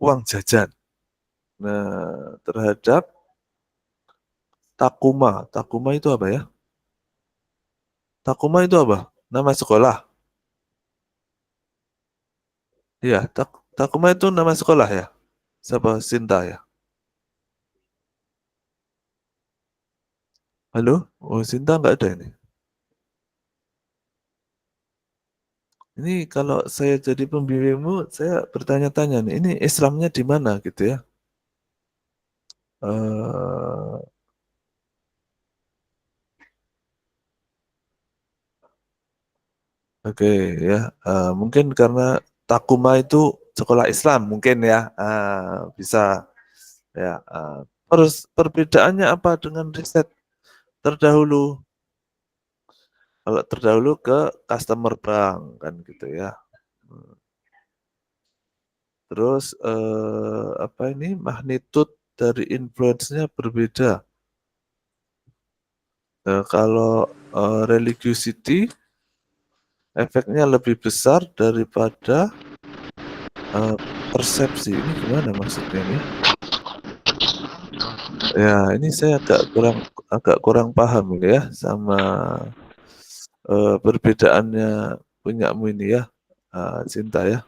uang jajan. Nah, terhadap Takuma. Takuma itu apa ya? Takuma itu apa? Nama sekolah. Iya, Takuma itu nama sekolah ya? Siapa? Sinta ya? Halo? Oh, Sinta nggak ada ini. Ini kalau saya jadi pembimbingmu, saya bertanya-tanya nih, ini Islamnya di mana gitu ya? Oke ya, mungkin karena Takuma itu sekolah Islam mungkin ya, bisa ya. Terus perbedaannya apa dengan riset terdahulu? Kalau terdahulu ke customer bank kan gitu ya. Terus apa ini magnitude dari influence-nya berbeda. Kalau religiosity efeknya lebih besar daripada persepsi. Ini gimana maksudnya ini? Ya, ini saya agak kurang paham ini ya sama perbedaannya punyamu ini ya, Cinta ya.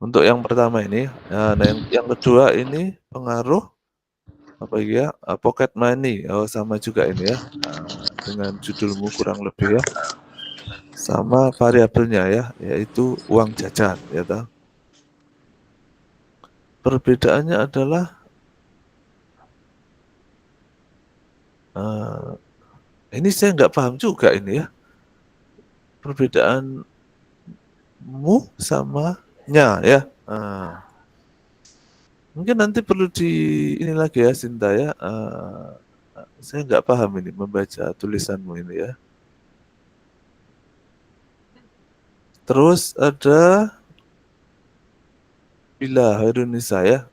Untuk yang pertama ini, nah yang kedua ini pengaruh apa ya? Pocket money. Oh, sama juga ini ya. Dengan judulmu kurang lebih ya. Sama variabelnya ya, yaitu uang jajan ya toh. Perbedaannya adalah ini saya nggak paham juga ini ya. Perbedaanmu sama nya ya. Mungkin nanti perlu ini lagi ya Sinta ya. Saya nggak paham ini membaca tulisanmu ini ya. Terus ada Bila Hairunisa ya.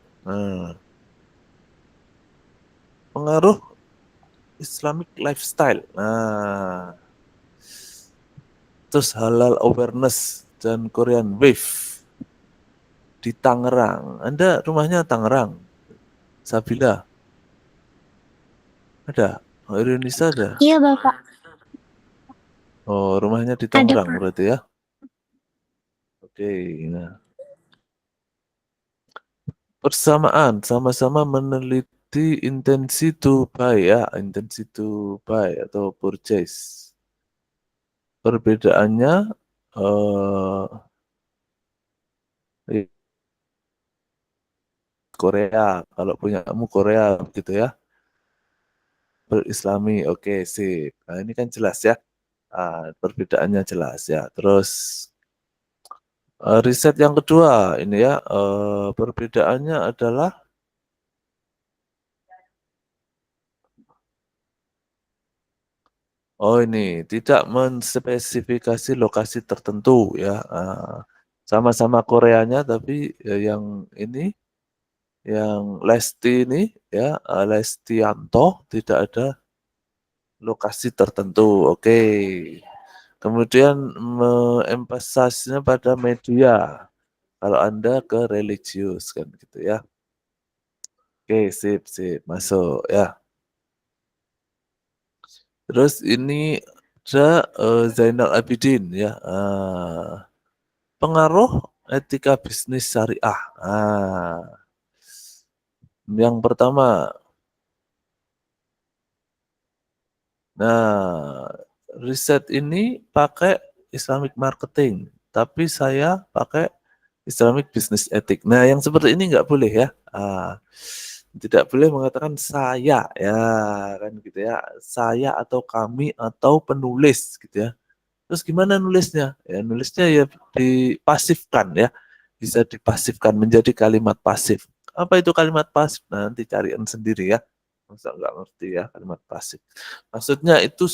Pengaruh Islamic lifestyle. Terus halal awareness dan Korean wave di Tangerang. Anda rumahnya Tangerang, Sabila? Ada? Hairunisa ada? Iya, Bapak. Oh, rumahnya di Ada, Tangerang Pak. berarti ya? Oke, nah. Persamaan, sama-sama meneliti intensi to buy ya, intensi to buy atau purchase. Perbedaannya Korea, kalau punyamu Korea gitu ya, berislami, oke sip. Nah ini kan jelas ya, perbedaannya jelas ya. Terus riset yang kedua ini ya, perbedaannya adalah ini tidak menspesifikasi lokasi tertentu ya. Sama-sama Koreanya tapi yang ini, yang Lesti ini ya, Lestianto tidak ada lokasi tertentu. Oke. Kemudian mengemphasisnya pada media. Kalau Anda ke religius kan gitu ya. Oke, sip, masuk ya. Terus ini ada Zainal Abidin ya. Pengaruh etika bisnis syariah. Yang pertama, riset ini pakai Islamic marketing, tapi saya pakai Islamic business ethic. Nah, yang seperti ini nggak boleh ya. Tidak boleh mengatakan saya, ya kan gitu ya. Saya atau kami atau penulis gitu ya. Terus gimana nulisnya? Ya nulisnya ya dipasifkan ya. Bisa dipasifkan menjadi kalimat pasif. Apa itu kalimat pasif? Nah, nanti cariin sendiri ya. Masa nggak ngerti ya kalimat pasif. Maksudnya itu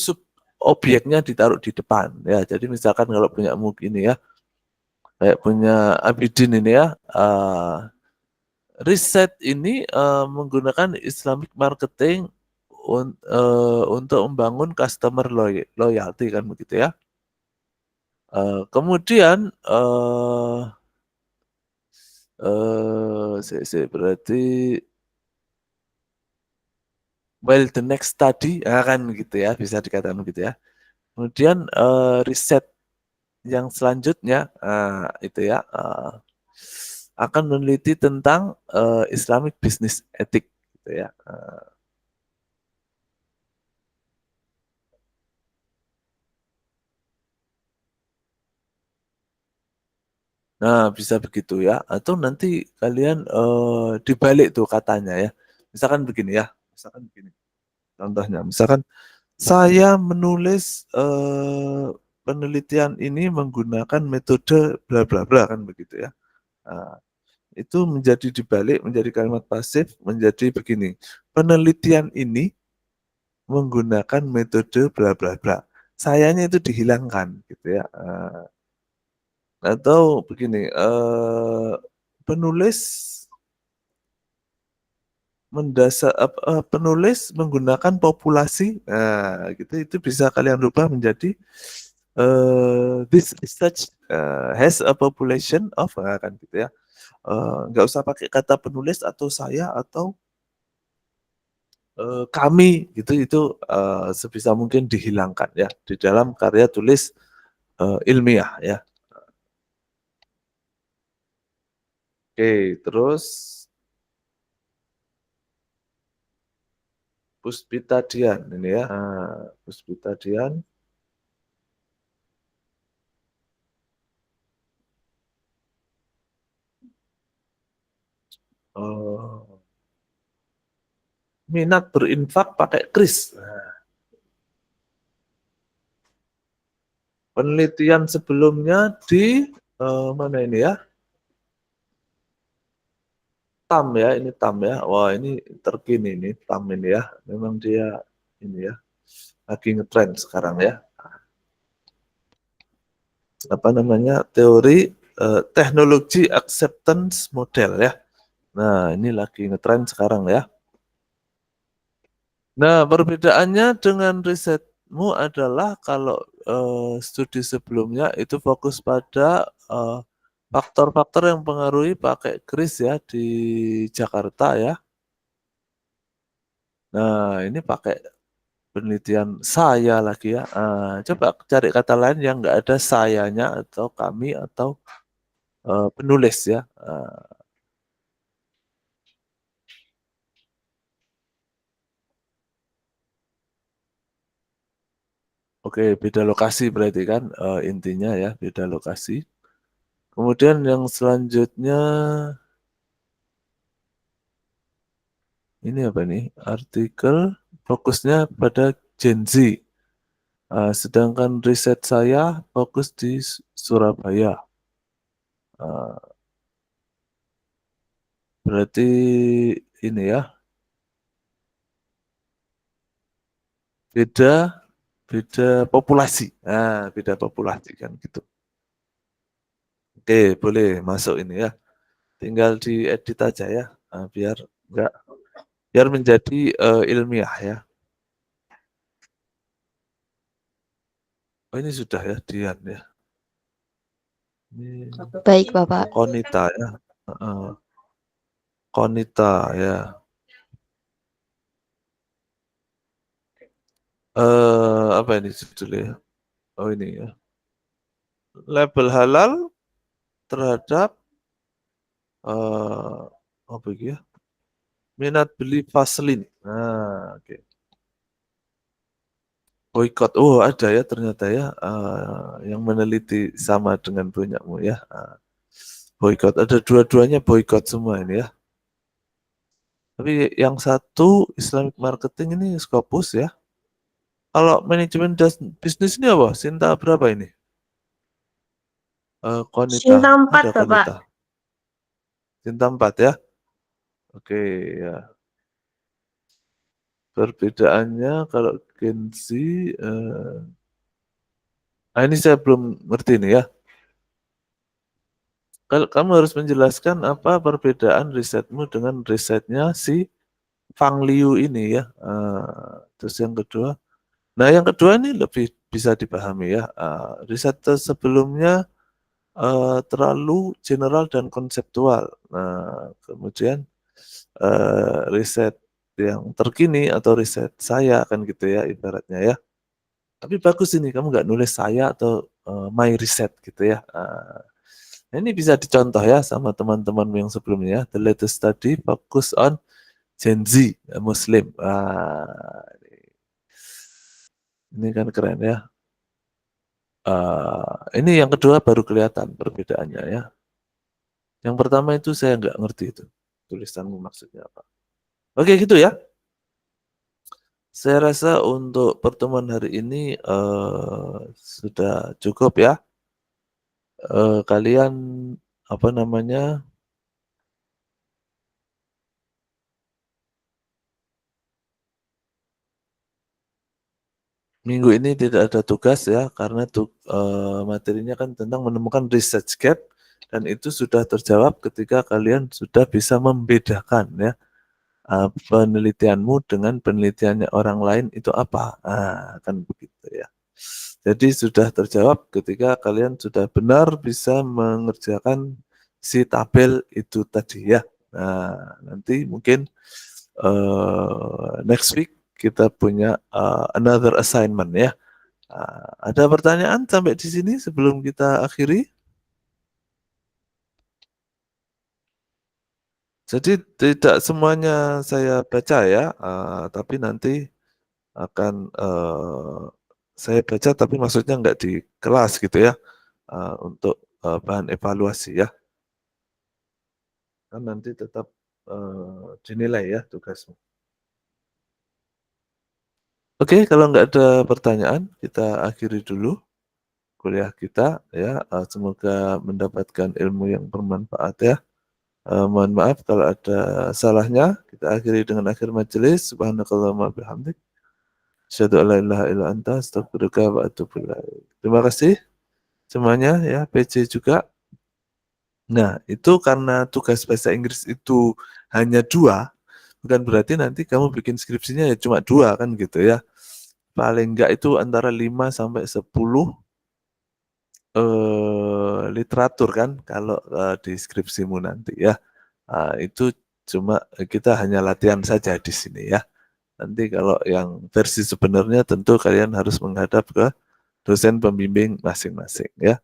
objeknya ditaruh di depan ya. Jadi misalkan kalau punya ini ya, kayak punya Abidin ini ya, riset ini menggunakan Islamic marketing untuk membangun customer loyalty kan begitu ya. Kemudian berarti well the next study kan gitu ya, bisa dikatakan begitu ya. Kemudian riset yang selanjutnya itu ya akan meneliti tentang Islamic business ethic gitu ya. Nah, bisa begitu ya. Atau nanti kalian dibalik tuh katanya ya. Misalkan begini ya. Misalkan begini. Contohnya, misalkan saya menulis penelitian ini menggunakan metode bla bla bla kan begitu ya. Nah, itu menjadi dibalik menjadi kalimat pasif menjadi begini. Penelitian ini menggunakan metode bla bla bla. Sayanya itu dihilangkan gitu ya. Atau begini, penulis penulis menggunakan populasi, nah gitu itu bisa kalian rubah menjadi this research has a population of kan gitu ya. Nggak usah pakai kata penulis atau saya atau kami gitu itu sebisa mungkin dihilangkan ya di dalam karya tulis ilmiah ya. Oke, terus Puspita Dian ini ya. Puspita Dian. Minat berinfak pakai kris. Penelitian sebelumnya di mana ini ya? TAM ya, ini TAM ya. Wah ini terkini ini TAM ini ya. Memang dia ini ya lagi ngetrend sekarang ya. Apa namanya teori teknologi acceptance model ya. Nah ini lagi ngetrend sekarang ya. Nah perbedaannya dengan risetmu adalah kalau studi sebelumnya itu fokus pada faktor-faktor yang mempengaruhi pakai kris ya di Jakarta ya. Nah ini pakai penelitian saya lagi ya. Coba cari kata lain yang nggak ada sayanya atau kami atau penulis ya. Oke, beda lokasi berarti kan intinya ya, beda lokasi. Kemudian yang selanjutnya ini apa nih? Artikel fokusnya pada Gen Z. Sedangkan riset saya fokus di Surabaya. Berarti ini ya, beda beda populasi. Beda populasi kan gitu. Oke, boleh masuk ini ya. Tinggal diedit aja ya, biar enggak biar menjadi ilmiah ya. Oh ini sudah ya, Dian ya. Ini Baik, Bapak. Konita ya. Konita ya. Apa ini judulnya? Oh ini ya. Label halal terhadap apa ya? Minat beli Vaseline. Nah, oke. Boykot. Oh, ada ya ternyata ya yang meneliti sama dengan punyamu ya. Boykot. Ada dua-duanya boykot semua ini ya. Tapi yang satu Islamic marketing ini Scopus ya. Kalau manajemen bisnis ini apa? Sinta berapa ini? Konita, Sinta 4, ada Bapak. Konita. Sinta 4 ya. Oke ya. Perbedaannya kalau Gen Z, ini saya belum ngerti nih ya. Kalau kamu harus menjelaskan apa perbedaan risetmu dengan risetnya si Fang Liu ini ya. Terus yang kedua, nah yang kedua ini lebih bisa dipahami ya. Riset sebelumnya terlalu general dan konseptual. Nah, kemudian riset yang terkini atau riset saya kan gitu ya ibaratnya ya. Tapi bagus ini kamu nggak nulis saya atau my research gitu ya. Ini bisa dicontoh ya sama teman-teman yang sebelumnya. The latest study focus on Gen Z Muslim. Ini kan keren ya. Ini yang kedua baru kelihatan perbedaannya ya. Yang pertama itu saya nggak ngerti itu tulisanmu maksudnya apa. Oke gitu ya. Saya rasa untuk pertemuan hari ini sudah cukup ya. Kalian apa namanya minggu ini tidak ada tugas ya karena materinya kan tentang menemukan research gap dan itu sudah terjawab ketika kalian sudah bisa membedakan ya penelitianmu dengan penelitiannya orang lain itu apa. Kan begitu ya. Jadi sudah terjawab ketika kalian sudah benar bisa mengerjakan si tabel itu tadi ya. Nah, nanti mungkin next week kita punya another assignment ya. Ada pertanyaan sampai di sini sebelum kita akhiri? Jadi tidak semuanya saya baca ya, tapi nanti akan saya baca tapi maksudnya nggak di kelas gitu ya, untuk bahan evaluasi ya. Kan nanti tetap dinilai ya tugasmu. Oke, kalau nggak ada pertanyaan, kita akhiri dulu kuliah kita ya. Semoga mendapatkan ilmu yang bermanfaat ya. Mohon maaf kalau ada salahnya. Kita akhiri dengan akhir majelis. Subhanakallahumma bihamdik. Asyhadu an la ilaha illa anta astaghfiruka wa atubu ilaik. Terima kasih semuanya ya, PC juga. Nah, itu karena tugas bahasa Inggris itu hanya 2, bukan berarti nanti kamu bikin skripsinya ya cuma 2 kan gitu ya. Paling enggak itu antara 5 sampai 10 literatur kan kalau di skripsimu nanti ya. Itu cuma kita hanya latihan saja di sini ya. Nanti kalau yang versi sebenarnya tentu kalian harus menghadap ke dosen pembimbing masing-masing ya.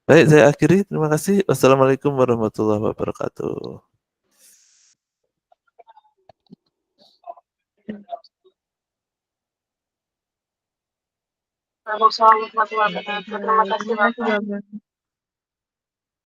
Baik, saya akhiri. Terima kasih. Wassalamualaikum warahmatullahi wabarakatuh. Waalaikumsalam warahmatullahi wabarakatuh. Terima kasih, Bapak.